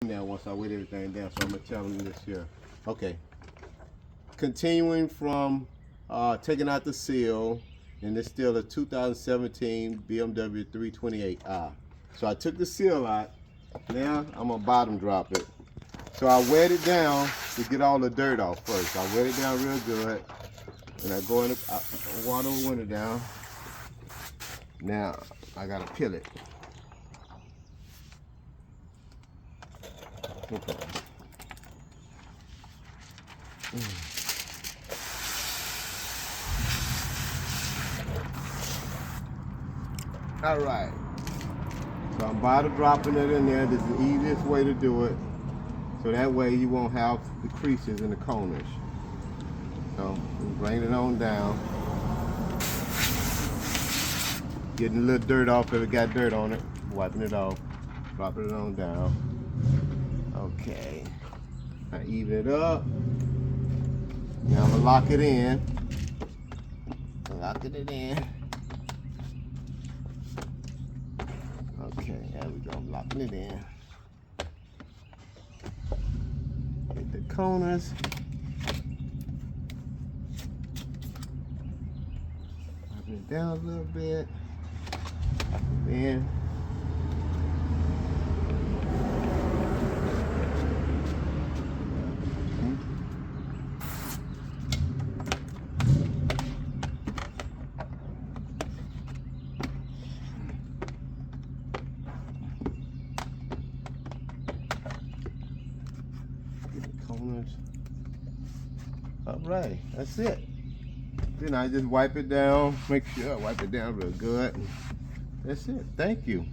Now once I weight everything down, so I'm gonna tell them this here. Okay. Continuing from taking out the seal, and it's still a 2017 BMW 328i. So I took the seal out. Now I'm gonna bottom drop it. So I wet it down to get all the dirt off first. I wet it down real good, and I go in the water the window down. Now I gotta peel it. Okay. All right. So I'm bottom dropping it in there. This is the easiest way to do it. So that way you won't have the creases in the corners. So bring it on down. Getting a little dirt off if it got dirt on it. Wiping it off. Dropping it on down. Okay. I even it up. Now I'm gonna lock it in. Locking it in. Okay, there we go. I'm locking it in. Hit the corners. Lock it down a little bit. Then corners. All right, that's it. Then I just wipe it down. Make sure I wipe it down real good. That's it. Thank you.